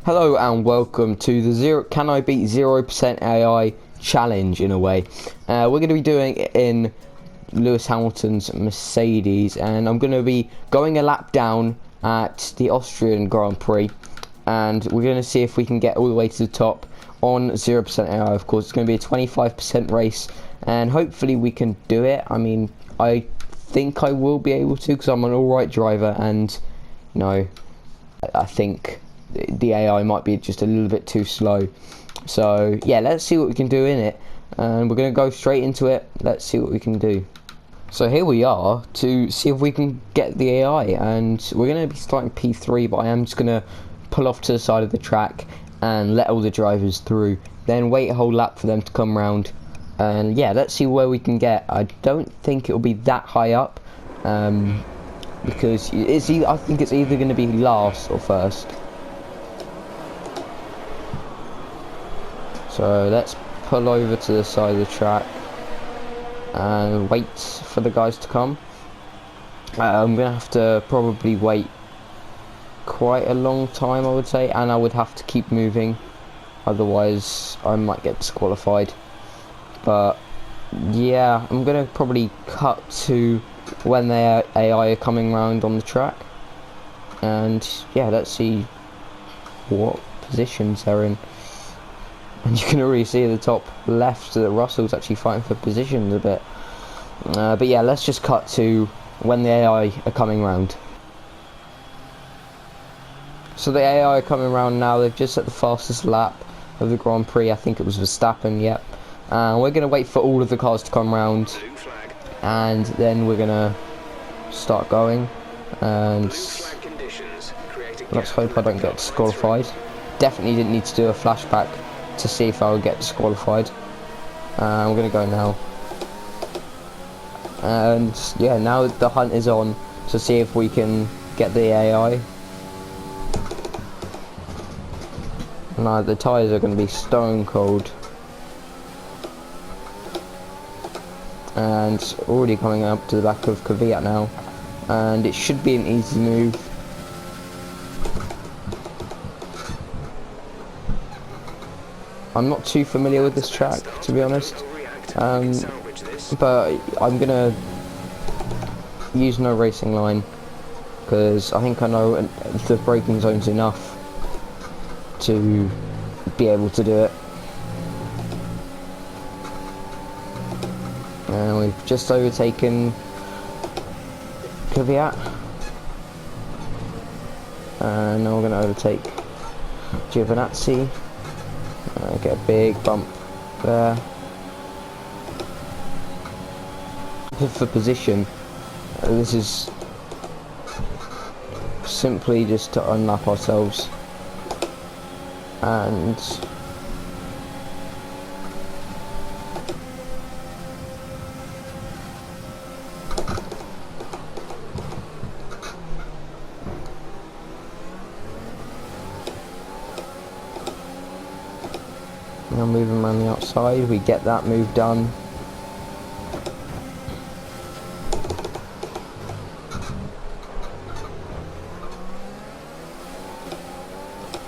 Hello and welcome to the Can I Beat 0% AI challenge in a way. We're going to be doing it in Lewis Hamilton's Mercedes, and I'm going to be going a lap down at the Austrian Grand Prix, and we're going to see if we can get all the way to the top on 0% AI. Of course, it's going to be a 25% race, and hopefully we can do it. I mean, I think I will be able to because I'm an alright driver, and you know, I think the AI might be just a little bit too slow. So yeah, let's see what we can do in it, and we're going to go straight into it. Let's see what we can do. So here we are to see if we can get the AI, and we're going to be starting P3, but I am just going to pull off to the side of the track and let all the drivers through, then wait a whole lap for them to come round, and yeah, let's see where we can get. I don't think it'll be that high up, because I think it's either going to be last or first. So let's pull over to the side of the track and wait for the guys to come. I'm going to have to probably wait quite a long time, I would say, and I would have to keep moving, otherwise I might get disqualified. But yeah, I'm going to probably cut to when their AI are coming around on the track, and yeah, let's see what positions they're in. And you can already see at the top left that Russell's actually fighting for positions a bit. But yeah, let's just cut to when the AI are coming round. So the AI are coming around now. They've just set the fastest lap of the Grand Prix. I think it was Verstappen, yep. And we're going to wait for all of the cars to come round, and then we're going to start going. And let's hope I don't get disqualified. Definitely didn't need to do a flashback to see if I would get disqualified. I'm going to go now. And yeah, now the hunt is on to see if we can get the AI. Now the tyres are going to be stone cold. And already coming up to the back of Kvyat now. And it should be an easy move. I'm not too familiar with this track, to be honest, but I'm gonna use no racing line because I think I know the braking zone's enough to be able to do it. And we've just overtaken Kvyat, and now we're going to overtake Giovinazzi. Get a big bump there. For position, this is simply just to unlap ourselves, and now moving around the outside, we get that move done.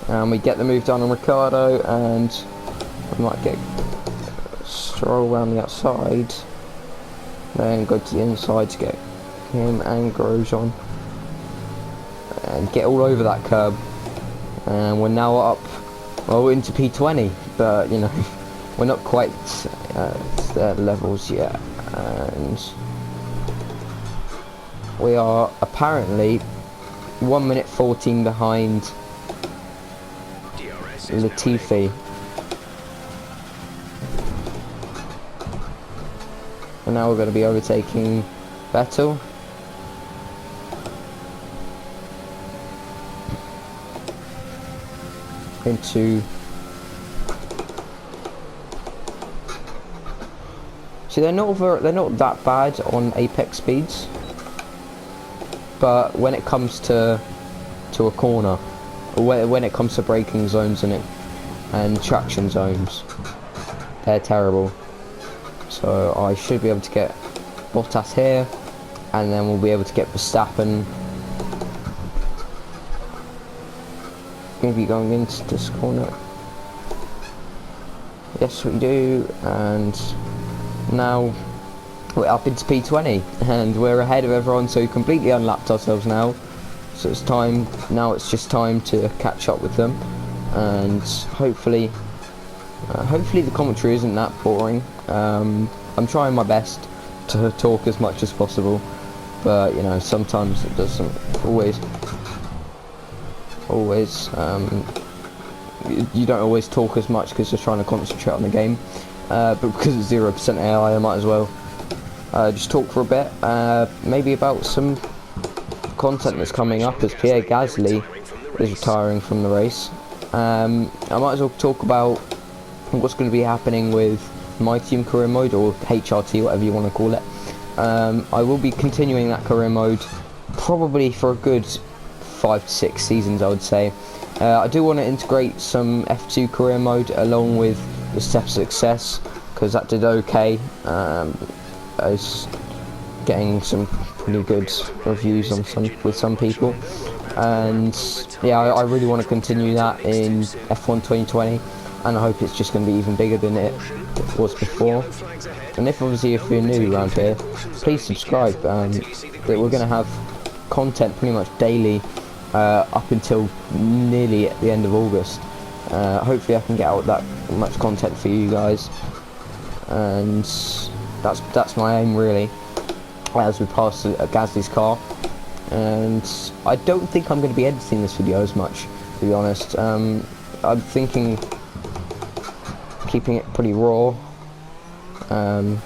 And we get the move done on Ricciardo, and we might get Stroll around the outside, then go to the inside to get him and Grosjean, and get all over that curb. And we're now up, well, into P20, but you know, we're not quite at levels yet, and we are apparently 1 minute 14 behind Latifi. And now we're going to be overtaking Vettel. See, they're not that bad on apex speeds, but when it comes to a corner, when it comes to braking zones and traction zones, they're terrible. So I should be able to get Bottas here, and then we'll be able to get Verstappen going to be going into this corner. Yes, we do. And now we're up into P20, and we're ahead of everyone, so we completely unlapped ourselves now. So it's time, now it's just time to catch up with them, and hopefully the commentary isn't that boring. I'm trying my best to talk as much as possible, but you know, sometimes it doesn't always you don't always talk as much because you're trying to concentrate on the game, but because it's 0% AI, I might as well just talk for a bit, maybe about some content that's coming up, as Pierre Gasly is retiring from the race. I might as well talk about what's going to be happening with my team career mode, or HRT, whatever you want to call it. I will be continuing that career mode probably for a good 5 to 6 seasons, I would say. I do want to integrate some F2 career mode along with the Step Success, because that did okay. I was getting some pretty good reviews on with some people, and yeah, I really want to continue that in F1 2020, and I hope it's just going to be even bigger than it was before. And if you're new around here, please subscribe. We're going to have content pretty much daily up until nearly at the end of August. Hopefully I can get out that much content for you guys, and that's my aim really, as we pass Gasly's car. And I don't think I'm going to be editing this video as much, to be honest. I'm thinking keeping it pretty raw. I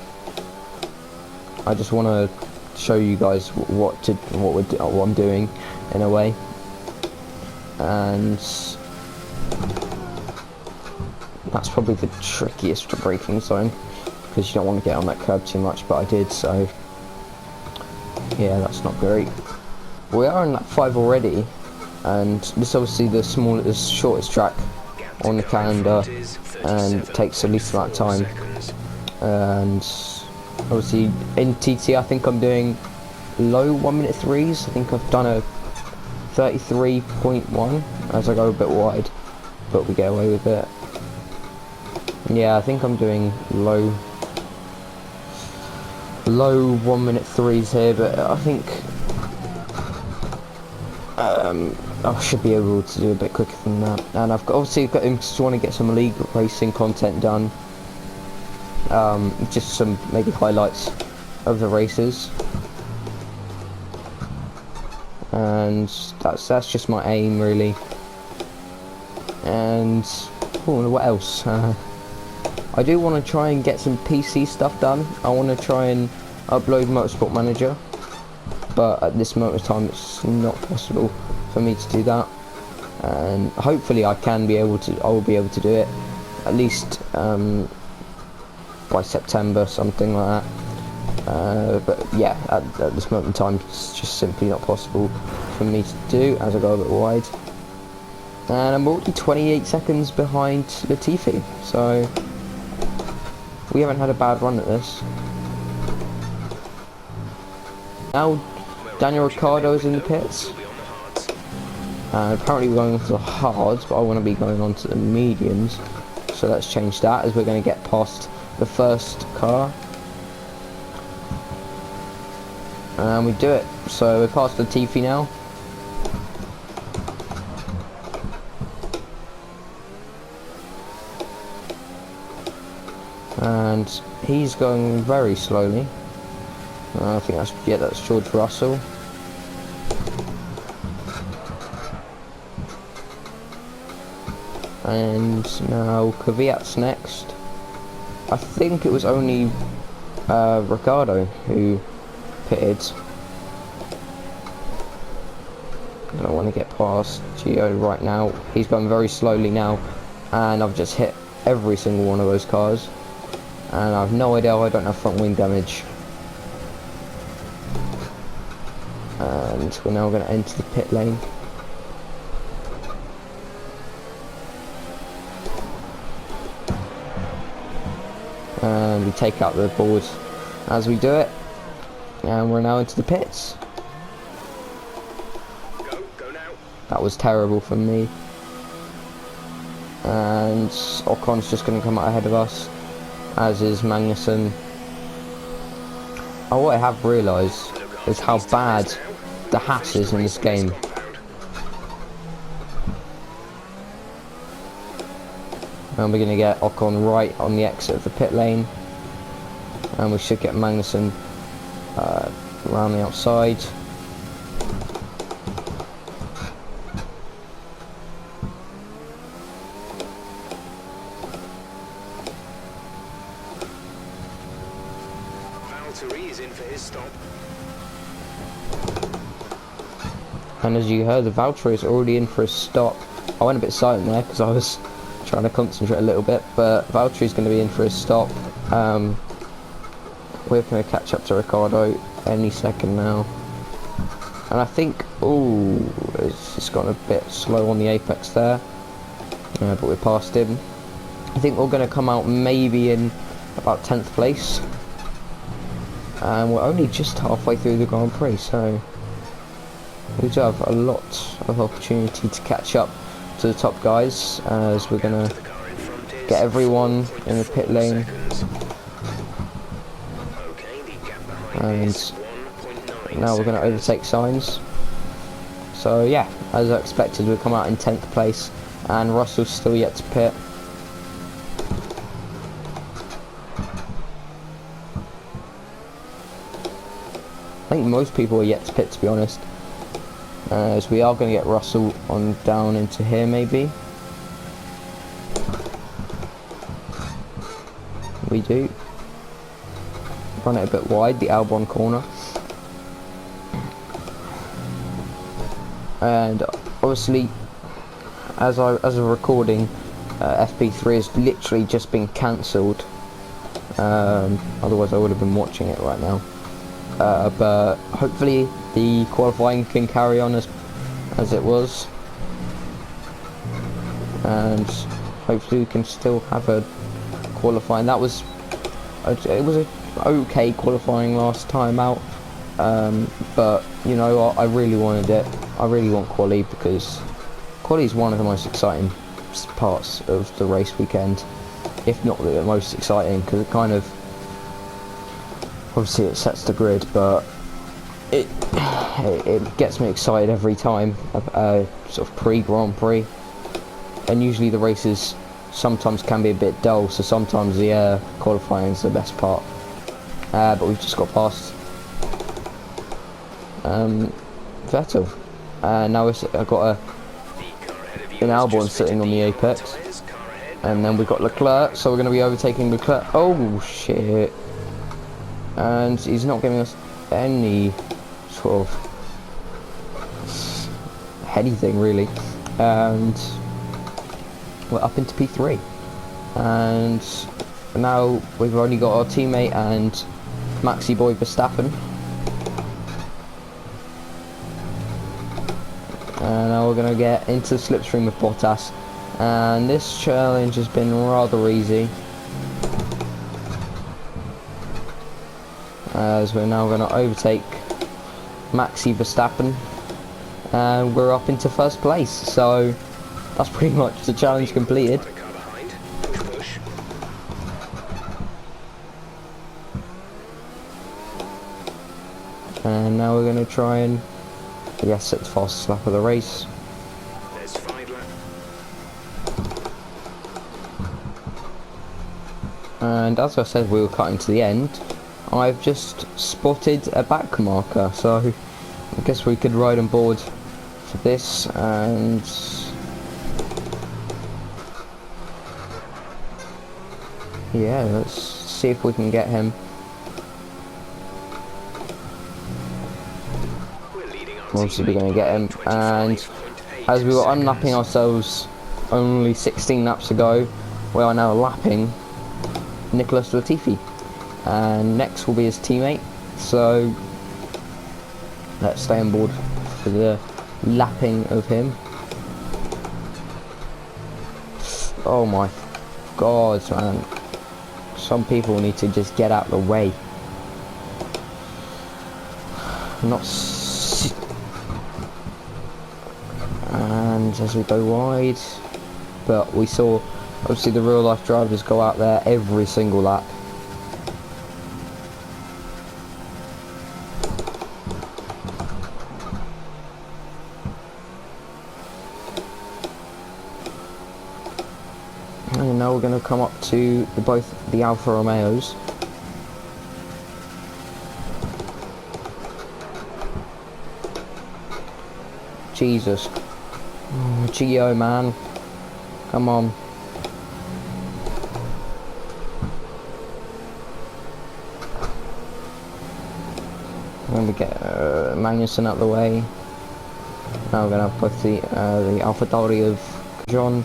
just want to show you guys what I'm doing in a way, and that's probably the trickiest braking zone, because you don't want to get on that curb too much, but I did, so yeah, that's not great. We are in lap 5 already, and this is obviously the shortest track on the calendar, and it takes the least amount of time. And obviously in TT, I think I'm doing low 1 minute 3s. I think I've done a 33.1 as I go a bit wide, but we get away with it. Yeah, I think I'm doing low 1 minute 3s here, but I think I should be able to do a bit quicker than that. And I've obviously just want to get some league racing content done, just some maybe highlights of the races, and that's just my aim really. And what else? I do want to try and get some PC stuff done. I want to try and upload Motorsport Manager, but at this moment of time it's not possible for me to do that, and hopefully I will be able to do it at least by September, something like that. But yeah, at this moment in time it's just simply not possible for me to do, as I go a bit wide, and I'm already 28 seconds behind Latifi, so we haven't had a bad run at this. Now Daniel Ricciardo is in the pits, and apparently we're going on to the hards, but I want to be going on to the mediums, so let's change that, as we're going to get past the first car, and we do it. So we're past Latifi now, and he's going very slowly. I think that's George Russell. And now Kvyat's next. I think it was only Ricciardo who pitted. I don't want to get past Gio right now. He's going very slowly now, and I've just hit every single one of those cars, and I've no idea I don't have front wing damage. And we're now going to enter the pit lane. And we take out the board as we do it, and we're now into the pits. Go now. That was terrible from me. and Ocon's just going to come out ahead of us, as is Magnussen. Oh, what I have realised is how bad the Haas is in this game. And we're going to get Ocon right on the exit of the pit lane, and we should get Magnussen around the outside. Valtteri in for his stop. And as you heard, the Valtteri is already in for a stop. I went a bit silent there because I was trying to concentrate a little bit, but Valtteri is going to be in for a stop. We're going to catch up to Ricciardo any second now. And I think, ooh, it's just gone a bit slow on the apex there, but we're past him. I think we're going to come out maybe in about 10th place. And we're only just halfway through the Grand Prix, so we do have a lot of opportunity to catch up to the top guys, as we're going to get everyone in the pit lane. And now we're going to overtake Sainz. So yeah, as I expected, we'll come out in 10th place, and Russell's still yet to pit. I think most people are yet to pit, to be honest, as we are going to get Russell on down into here maybe. We do run it a bit wide, the Albon corner. And obviously, as a recording, FP3 has literally just been cancelled. Otherwise I would have been watching it right now. But hopefully the qualifying can carry on as it was, and hopefully we can still have a qualifying. It was a okay qualifying last time out, but you know, I really wanted it. I really want quali, because quali is one of the most exciting parts of the race weekend, if not the most exciting, because it kind of, obviously it sets the grid, but it gets me excited every time, sort of pre-Grand Prix. And usually the races sometimes can be a bit dull, so sometimes the qualifying is the best part. But we've just got past Vettel. Now I've got an Albon sitting on the apex, and then we've got Leclerc, so we're going to be overtaking Leclerc. Oh shit! And he's not giving us any sort of heady thing really, and we're up into P3, and now we've only got our teammate and Maxi boy Verstappen, and now we're going to get into the slipstream with Bottas, and this challenge has been rather easy, as we're now going to overtake Maxi Verstappen, and we're up into first place. So that's pretty much the challenge completed. And now we're going to try and, yes, set the fastest lap of the race. And as I said, we were cutting to the end. I've just spotted a back marker, so I guess we could ride on board for this, and yeah, let's see if we can get him. Obviously we're going to get him, and as we were unlapping ourselves only 16 laps ago, we are now lapping Nicholas Latifi, and next will be his teammate, so let's stay on board for the lapping of him. Oh my god, man, some people need to just get out of the way. And as we go wide, but we saw obviously the real life drivers go out there every single lap. And now we're going to come up to both the Alfa Romeos. Jesus. Oh, Gio, man. Come on. Let me get Magnussen out of the way. Now we're going to put the AlphaTauri of John.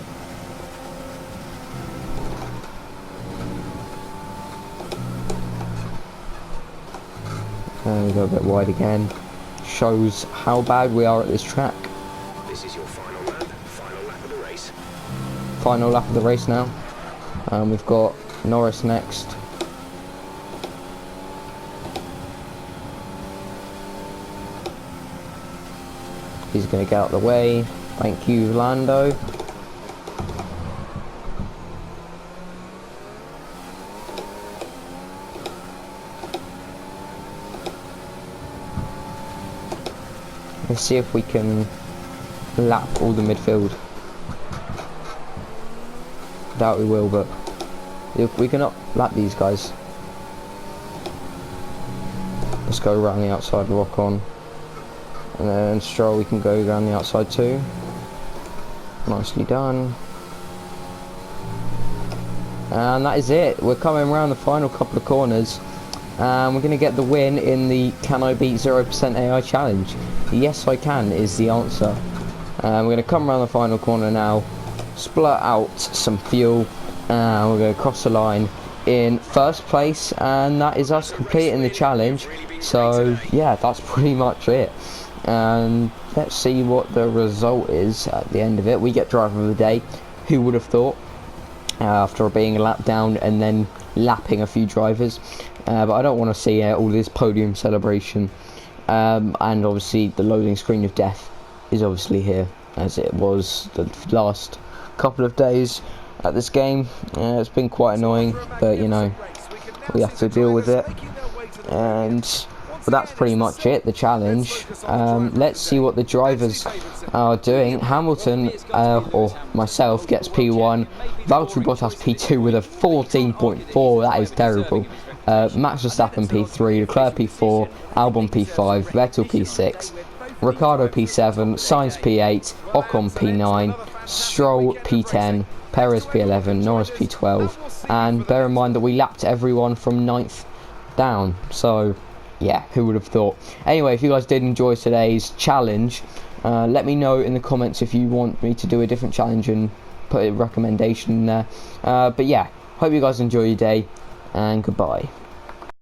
We go a bit wide again. Shows how bad we are at this track. This is your final lap. Final lap of the race. Final lap of the race now. We've got Norris next. He's going to get out of the way. Thank you, Lando. Let's see if we can lap all the midfield. Doubt we will, but if we cannot lap these guys. Let's go around the outside, lock on. And then Stroll, we can go around the outside too. Nicely done. And that is it. We're coming around the final couple of corners. And we're going to get the win in the Can I Beat 0% AI challenge. Yes, I can is the answer. We're going to come around the final corner now, split out some fuel, and we're going to cross the line in first place, and that is us completing the challenge. So yeah, that's pretty much it. And let's see what the result is at the end of it. We get driver of the day. Who would have thought? After being a lap down and then lapping a few drivers. But I don't want to see all this podium celebration. And obviously the loading screen of death is obviously here, as it was the last couple of days at this game. It's been quite annoying, but you know, we have to deal with it. And but that's pretty much it, the challenge. Let's see what the drivers are doing. Hamilton, or myself, gets P1. Valtteri Bottas P2 with a 14.4. That is terrible. Max Verstappen P3, Leclerc P4, Albon P5, Vettel P6, Ricciardo P7, Sainz P8, Ocon P9, Stroll P10, Perez P11, Norris P12, and bear in mind that we lapped everyone from 9th down. So yeah, who would have thought? Anyway, if you guys did enjoy today's challenge, let me know in the comments if you want me to do a different challenge and put a recommendation in there. But yeah, hope you guys enjoy your day, and goodbye.